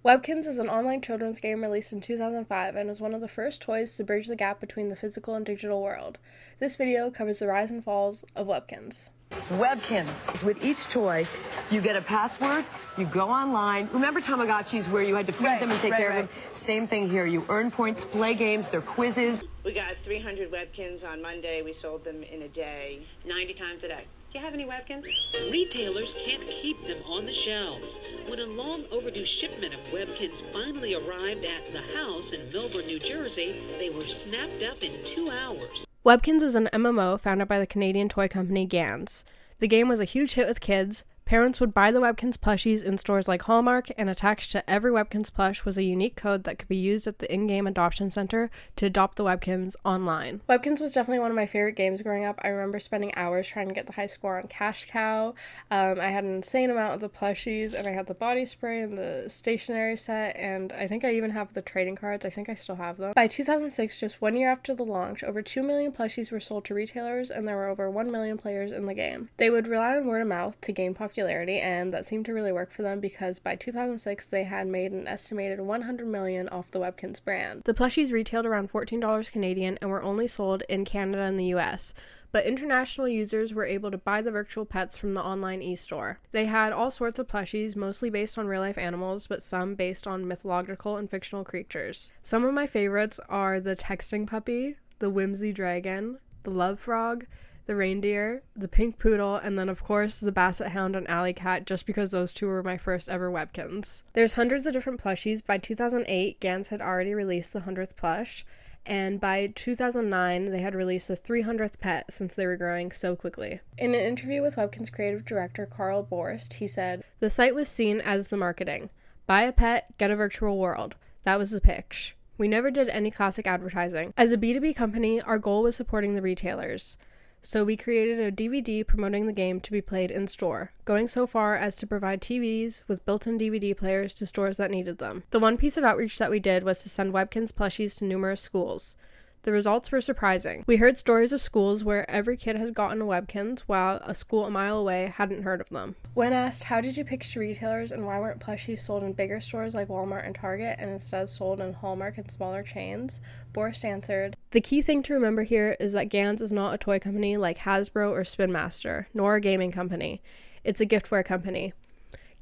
Webkinz is an online children's game released in 2005 and was one of the first toys to bridge the gap between the physical and digital world. This video covers the rise and falls of Webkinz. Webkinz. With each toy, you get a password, you go online. Remember Tamagotchis where you had to feed them and take care of them? Same thing here. You earn points, play games, they're quizzes. We got 300 Webkinz on Monday. We sold them in a day. 90 times a day. Do you have any Webkinz? Retailers can't keep them on the shelves. When a long overdue shipment of Webkinz finally arrived at the house in Melbourne, New Jersey, they were snapped up in 2 hours. Webkinz is an MMO founded by the Canadian toy company Webkinz. The game was a huge hit with kids. Parents would buy the Webkinz plushies in stores like Hallmark, and attached to every Webkinz plush was a unique code that could be used at the in-game adoption center to adopt the Webkinz online. Webkinz was definitely one of my favorite games growing up. I remember spending hours trying to get the high score on Cash Cow. I had an insane amount of the plushies, and I had the body spray and the stationery set, and I think I even have the trading cards. I think I still have them. By 2006, just 1 year after the launch, over 2 million plushies were sold to retailers, and there were over 1 million players in the game. They would rely on word of mouth to gain popularity, and that seemed to really work for them because by 2006 they had made an estimated 100 million off the Webkinz brand. The plushies retailed around $14 Canadian and were only sold in Canada and the US, but international users were able to buy the virtual pets from the online e-store. They had all sorts of plushies, mostly based on real-life animals, but some based on mythological and fictional creatures. Some of my favorites are the texting puppy, the whimsy dragon, the love frog, the reindeer, the pink poodle, and then of course the basset hound and alley cat, just because those two were my first ever Webkinz. There's hundreds of different plushies. By 2008, Webkinz had already released the 100th plush, and by 2009 they had released the 300th pet since they were growing so quickly. In an interview with Webkinz creative director Carl Borst, he said, "The site was seen as the marketing. Buy a pet, get a virtual world. That was the pitch. We never did any classic advertising. As a B2B company, our goal was supporting the retailers. So we created a DVD promoting the game to be played in-store, going so far as to provide TVs with built-in DVD players to stores that needed them. The one piece of outreach that we did was to send Webkinz plushies to numerous schools. The results were surprising. We heard stories of schools where every kid had gotten a Webkinz, while a school a mile away hadn't heard of them." When asked how did you pitch to retailers and why weren't plushies sold in bigger stores like Walmart and Target and instead sold in Hallmark and smaller chains, Borst answered, "The key thing to remember here is that Webkinz is not a toy company like Hasbro or Spin Master, nor a gaming company. It's a giftware company.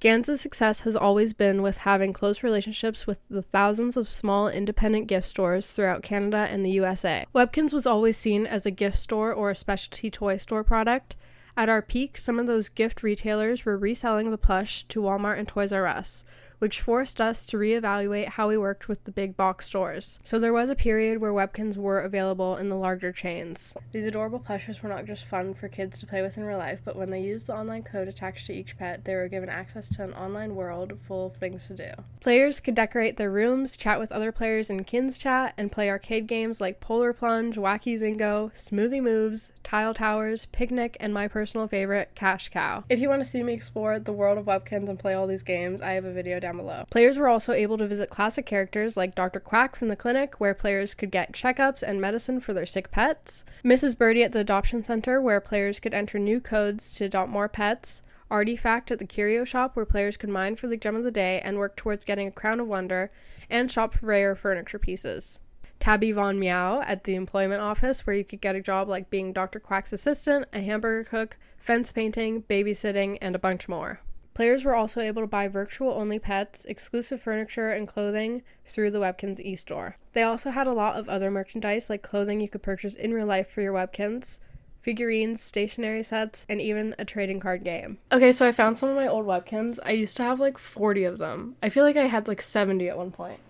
Webkinz's success has always been with having close relationships with the thousands of small independent gift stores throughout Canada and the USA. Webkinz was always seen as a gift store or a specialty toy store product. At our peak, some of those gift retailers were reselling the plush to Walmart and Toys R Us, which forced us to reevaluate how we worked with the big box stores. So there was a period where Webkinz were available in the larger chains. These adorable plushes were not just fun for kids to play with in real life, but when they used the online code attached to each pet, they were given access to an online world full of things to do. Players could decorate their rooms, chat with other players in Kinz Chat, and play arcade games like Polar Plunge, Wacky Zingo, Smoothie Moves, Tile Towers, Picnic, and my personal favorite, Cash Cow. If you want to see me explore the world of Webkinz and play all these games, I have a video down below. Players were also able to visit classic characters like Dr. Quack from the clinic, where players could get checkups and medicine for their sick pets, Mrs. Birdie at the adoption center, where players could enter new codes to adopt more pets, Artifact at the curio shop, where players could mine for the gem of the day and work towards getting a crown of wonder, and shop for rare furniture pieces. Tabby Von Meow at the employment office, where you could get a job like being Dr. Quack's assistant, a hamburger cook, fence painting, babysitting, and a bunch more. Players were also able to buy virtual-only pets, exclusive furniture, and clothing through the Webkinz e-store. They also had a lot of other merchandise, like clothing you could purchase in real life for your Webkinz, figurines, stationery sets, and even a trading card game. Okay, so I found some of my old Webkinz. I used to have like 40 of them. I feel like I had like 70 at one point.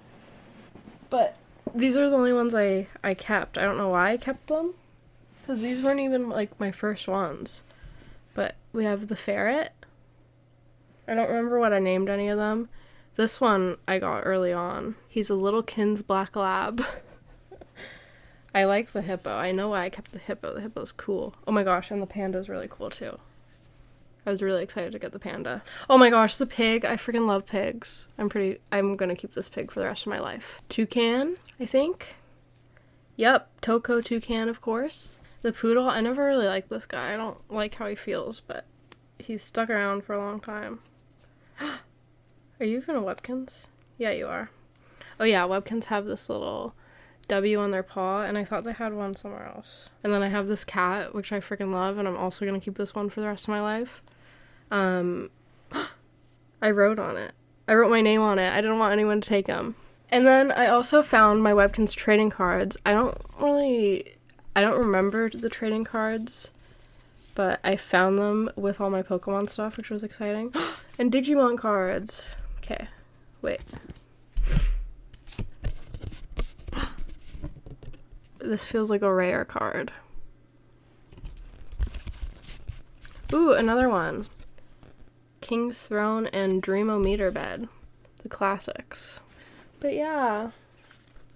But these are the only ones I kept. I don't know why I kept them, because these weren't even like my first ones. But we have the ferret. I don't remember what I named any of them. This one I got early on. He's a little Kinz black lab. I like the hippo. I know why I kept the hippo. The hippo's cool. Oh my gosh, and the panda's really cool too. I was really excited to get the panda. Oh my gosh, the pig. I freaking love pigs. I'm gonna keep this pig for the rest of my life. Toucan, I think. Yep, Toko Toucan, of course. The poodle, I never really liked this guy. I don't like how he feels, but he's stuck around for a long time. Are you even a Webkinz? Yeah, you are. Oh yeah, Webkinz have this little W on their paw, and I thought they had one somewhere else. And then I have this cat, which I freaking love, and I'm also gonna keep this one for the rest of my life. I wrote on it. I wrote my name on it. I didn't want anyone to take them. And then I also found my Webkinz trading cards. I don't remember the trading cards, but I found them with all my Pokemon stuff, which was exciting. And Digimon cards. Okay, wait. This feels like a rare card. Ooh, another one. King's Throne and Dream-O-Meter Bed. The classics. But yeah,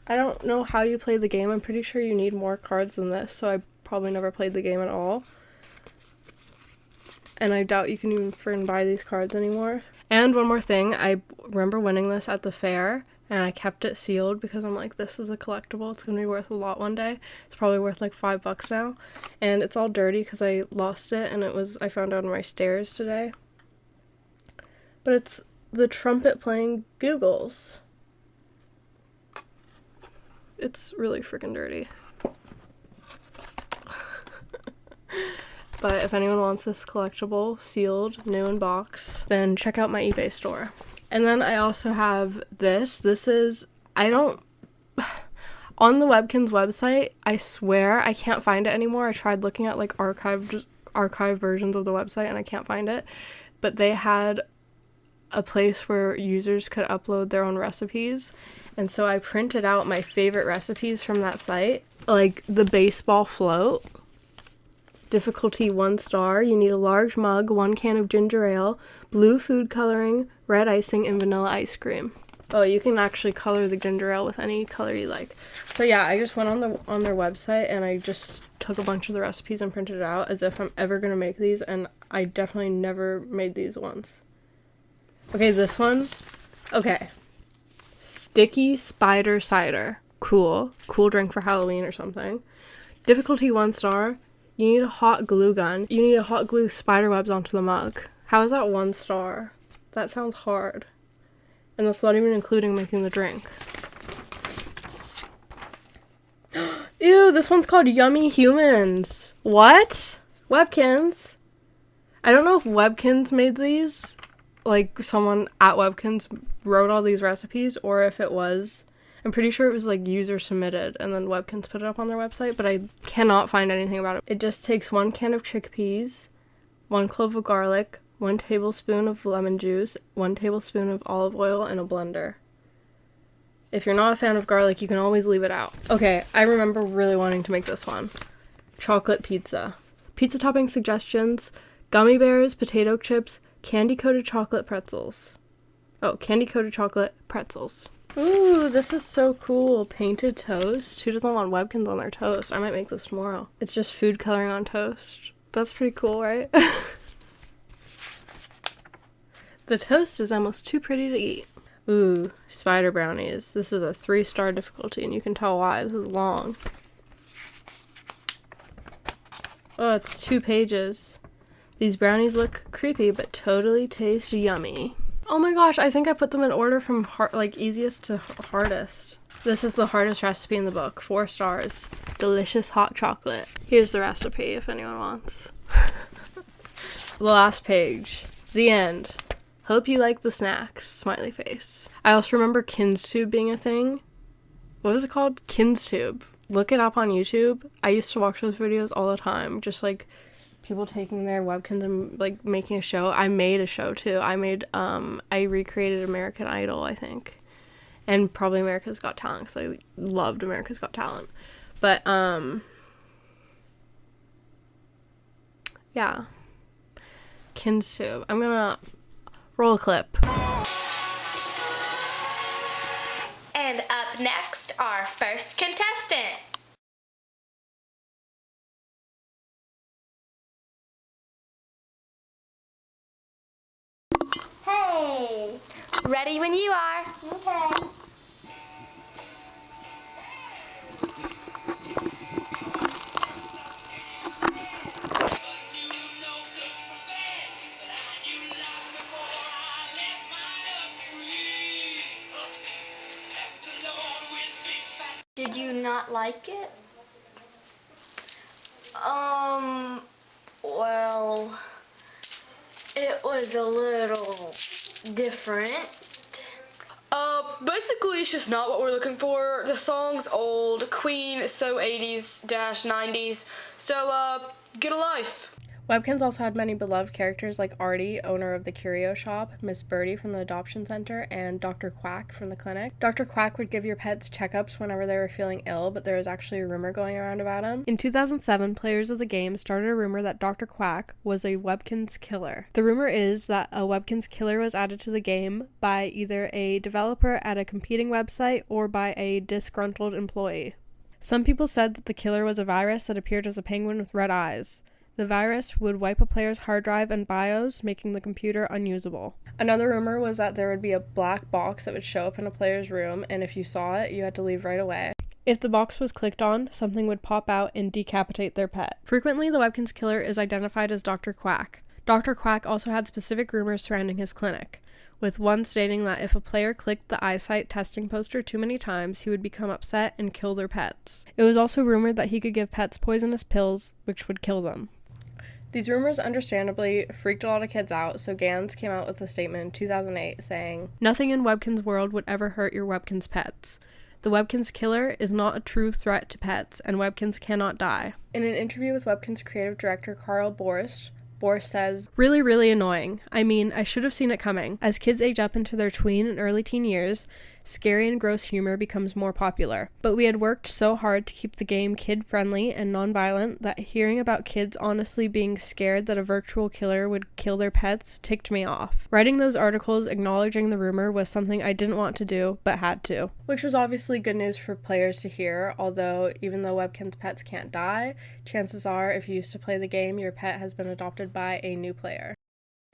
I don't know how you play the game. I'm pretty sure you need more cards than this, so I probably never played the game at all. And I doubt you can even freaking buy these cards anymore. And one more thing, I remember winning this at the fair, and I kept it sealed because I'm like, this is a collectible. It's going to be worth a lot one day. It's probably worth like $5 now. And it's all dirty because I lost it, and I found out on my stairs today. But it's the trumpet playing Googles. It's really freaking dirty. But if anyone wants this collectible, sealed, new in box, then check out my eBay store. And then I also have this. This is, on the Webkinz website, I swear I can't find it anymore. I tried looking at like archived versions of the website and I can't find it. But they had a place where users could upload their own recipes. And so I printed out my favorite recipes from that site. Like the baseball float. Difficulty 1 star. You need a large mug, 1 can of ginger ale, blue food coloring, red icing, and vanilla ice cream. Oh, you can actually color the ginger ale with any color you like. So yeah, I just went on their website and I just took a bunch of the recipes and printed it out as if I'm ever gonna make these, and I definitely never made these once. Okay, this one. Okay. Sticky spider cider. Cool drink for Halloween or something. Difficulty 1 star. You need a hot glue gun. You need to hot glue spider webs onto the mug. How is that 1 star? That sounds hard. And that's not even including making the drink. Ew, this one's called Yummy Humans. What? Webkinz? I don't know if Webkinz made these. Like, someone at Webkinz wrote all these recipes, or if it was... I'm pretty sure it was like user submitted and then Webkinz put it up on their website, but I cannot find anything about it. It just takes 1 can of chickpeas, 1 clove of garlic, 1 tablespoon of lemon juice, 1 tablespoon of olive oil, and a blender. If you're not a fan of garlic, you can always leave it out. Okay, I remember really wanting to make this one. Chocolate pizza. Pizza topping suggestions: gummy bears, potato chips, candy-coated chocolate pretzels. Oh, candy-coated chocolate pretzels. Ooh, this is so cool. Painted toast. Who doesn't want Webkinz on their toast? I might make this tomorrow. It's just food coloring on toast. That's pretty cool, right? The toast is almost too pretty to eat. Ooh, spider brownies. This is a 3-star difficulty, and you can tell why. This is long. Oh, it's 2 pages. These brownies look creepy, but totally taste yummy. Oh my gosh, I think I put them in order from easiest to hardest. This is the hardest recipe in the book. 4 stars. Delicious hot chocolate. Here's the recipe if anyone wants. The last page. The end. Hope you like the snacks. Smiley face. I also remember KinzTube being a thing. What was it called? KinzTube. Look it up on YouTube. I used to watch those videos all the time. Just like people taking their Webkinz and like making a show. I made a show too. I recreated American Idol, I think, and probably America's Got Talent because I loved America's Got Talent. But yeah, KinzTube. I'm gonna roll a clip. And up next, our first contestant. Hey! Ready when you are. Okay. Did you not like it? Well, it was a little different. Basically it's just not what we're looking for. The song's old, Queen is so 80s-90s, so, get a life. Webkinz also had many beloved characters like Artie, owner of the curio shop, Miss Birdie from the adoption center, and Dr. Quack from the clinic. Dr. Quack would give your pets checkups whenever they were feeling ill, but there was actually a rumor going around about him. In 2007, players of the game started a rumor that Dr. Quack was a Webkinz killer. The rumor is that a Webkinz killer was added to the game by either a developer at a competing website or by a disgruntled employee. Some people said that the killer was a virus that appeared as a penguin with red eyes. The virus would wipe a player's hard drive and BIOS, making the computer unusable. Another rumor was that there would be a black box that would show up in a player's room, and if you saw it, you had to leave right away. If the box was clicked on, something would pop out and decapitate their pet. Frequently, the Webkinz killer is identified as Dr. Quack. Dr. Quack also had specific rumors surrounding his clinic, with one stating that if a player clicked the eyesight testing poster too many times, he would become upset and kill their pets. It was also rumored that he could give pets poisonous pills, which would kill them. These rumors understandably freaked a lot of kids out, so Gans came out with a statement in 2008 saying, "Nothing in Webkinz world would ever hurt your Webkinz pets. The Webkinz killer is not a true threat to pets, and Webkinz cannot die." In an interview with Webkinz creative director Carl Borst says, "Really, really annoying. I mean, I should have seen it coming. As kids age up into their tween and early teen years, scary and gross humor becomes more popular. But we had worked so hard to keep the game kid-friendly and non-violent that hearing about kids honestly being scared that a virtual killer would kill their pets ticked me off. Writing those articles acknowledging the rumor was something I didn't want to do, but had to." Which was obviously good news for players to hear, although even though Webkinz pets can't die, chances are if you used to play the game, your pet has been adopted by a new player.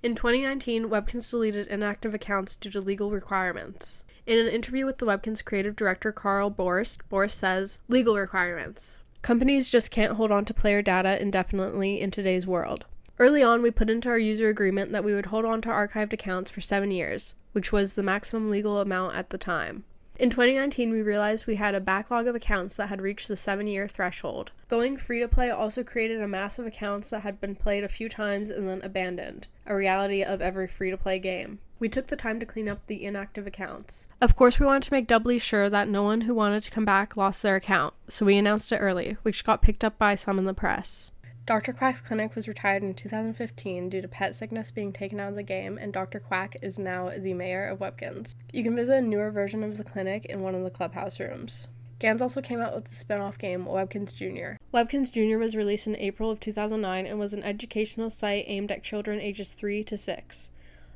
In 2019, Webkinz deleted inactive accounts due to legal requirements. In an interview with the Webkinz creative director Carl Borst says, "Legal requirements. Companies just can't hold on to player data indefinitely in today's world. Early on, we put into our user agreement that we would hold on to archived accounts for 7 years, which was the maximum legal amount at the time. In 2019, we realized we had a backlog of accounts that had reached the 7-year threshold. Going free-to-play also created a mass of accounts that had been played a few times and then abandoned, a reality of every free-to-play game. We took the time to clean up the inactive accounts. Of course, we wanted to make doubly sure that no one who wanted to come back lost their account, so we announced it early, which got picked up by some in the press." Dr. Quack's clinic was retired in 2015 due to pet sickness being taken out of the game, and Dr. Quack is now the mayor of Webkinz. You can visit a newer version of the clinic in one of the clubhouse rooms. Gans also came out with the spin-off game Webkinz Jr. Webkinz Jr. was released in April of 2009 and was an educational site aimed at children ages 3 to 6.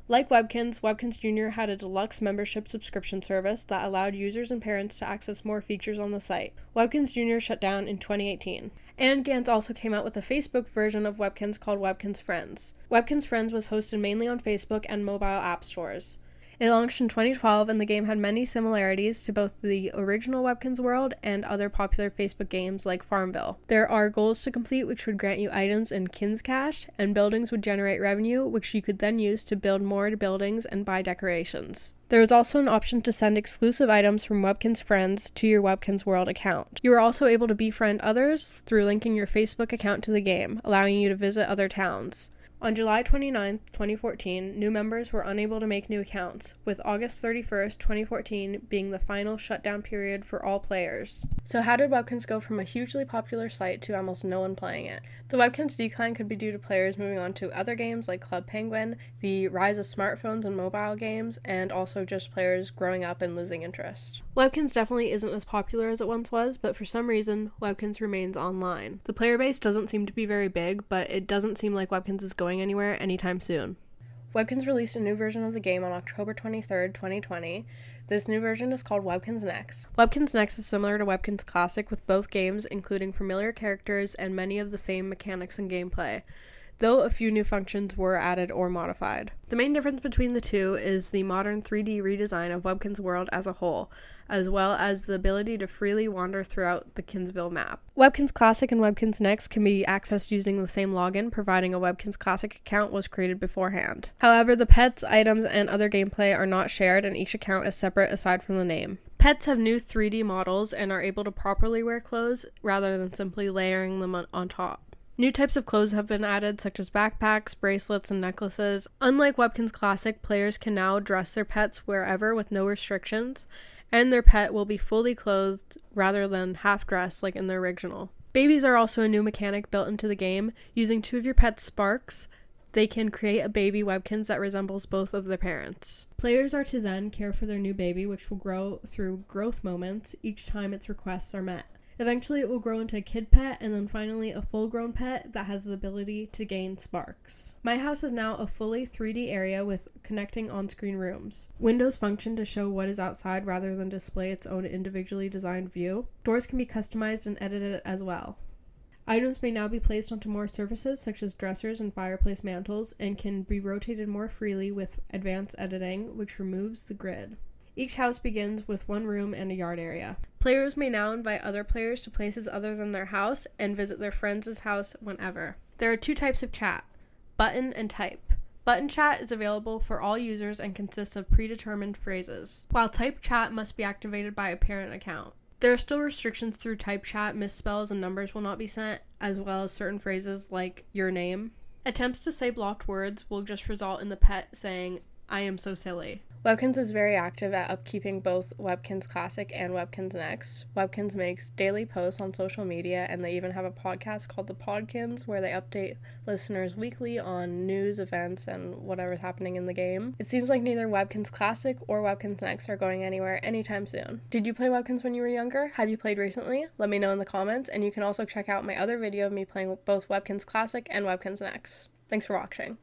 Like Webkinz, Webkinz Jr. had a deluxe membership subscription service that allowed users and parents to access more features on the site. Webkinz Jr. shut down in 2018. And Gans also came out with a Facebook version of Webkinz called Webkinz Friends. Webkinz Friends was hosted mainly on Facebook and mobile app stores. It launched in 2012, and the game had many similarities to both the original Webkinz world and other popular Facebook games like Farmville. There are goals to complete which would grant you items in Kinz Cash, and buildings would generate revenue which you could then use to build more buildings and buy decorations. There was also an option to send exclusive items from Webkinz Friends to your Webkinz World account. You were also able to befriend others through linking your Facebook account to the game, allowing you to visit other towns. On July 29, 2014, new members were unable to make new accounts, with August 31st, 2014 being the final shutdown period for all players. So how did Webkinz go from a hugely popular site to almost no one playing it? The Webkinz decline could be due to players moving on to other games like Club Penguin, the rise of smartphones and mobile games, and also just players growing up and losing interest. Webkinz definitely isn't as popular as it once was, but for some reason, Webkinz remains online. The player base doesn't seem to be very big, but it doesn't seem like Webkinz is going anywhere anytime soon. Webkinz released a new version of the game on October 23rd, 2020. This new version is called Webkinz Next. Webkinz Next is similar to Webkinz Classic, with both games including familiar characters and many of the same mechanics and gameplay, though a few new functions were added or modified. The main difference between the two is the modern 3D redesign of Webkinz World as a whole, as well as the ability to freely wander throughout the Kinzville map. Webkinz Classic and Webkinz Next can be accessed using the same login, providing a Webkinz Classic account was created beforehand. However, the pets, items, and other gameplay are not shared, and each account is separate aside from the name. Pet Pets have new 3D models and are able to properly wear clothes rather than simply layering them on top. New types of clothes have been added, such as backpacks, bracelets, and necklaces. Unlike Webkinz Classic, players can now dress their pets wherever with no restrictions, and their pet will be fully clothed rather than half-dressed like in the original. Babies are also a new mechanic built into the game. Using 2 of your pet's sparks, they can create a baby Webkinz that resembles both of their parents. Players are to then care for their new baby, which will grow through growth moments each time its requests are met. Eventually, it will grow into a kid pet, and then finally a full-grown pet that has the ability to gain sparks. My house is now a fully 3D area with connecting on-screen rooms. Windows function to show what is outside rather than display its own individually designed view. Doors can be customized and edited as well. Items may now be placed onto more surfaces, such as dressers and fireplace mantles, and can be rotated more freely with advanced editing, which removes the grid. Each house begins with 1 room and a yard area. Players may now invite other players to places other than their house and visit their friends' house whenever. There are 2 types of chat, button and type. Button chat is available for all users and consists of predetermined phrases, while type chat must be activated by a parent account. There are still restrictions through type chat. Misspells and numbers will not be sent, as well as certain phrases like your name. Attempts to say blocked words will just result in the pet saying, "I am so silly." Webkinz is very active at upkeeping both Webkinz Classic and Webkinz Next. Webkinz makes daily posts on social media, and they even have a podcast called The Podkinz, where they update listeners weekly on news, events, and whatever's happening in the game. It seems like neither Webkinz Classic or Webkinz Next are going anywhere anytime soon. Did you play Webkinz when you were younger? Have you played recently? Let me know in the comments, and you can also check out my other video of me playing both Webkinz Classic and Webkinz Next. Thanks for watching.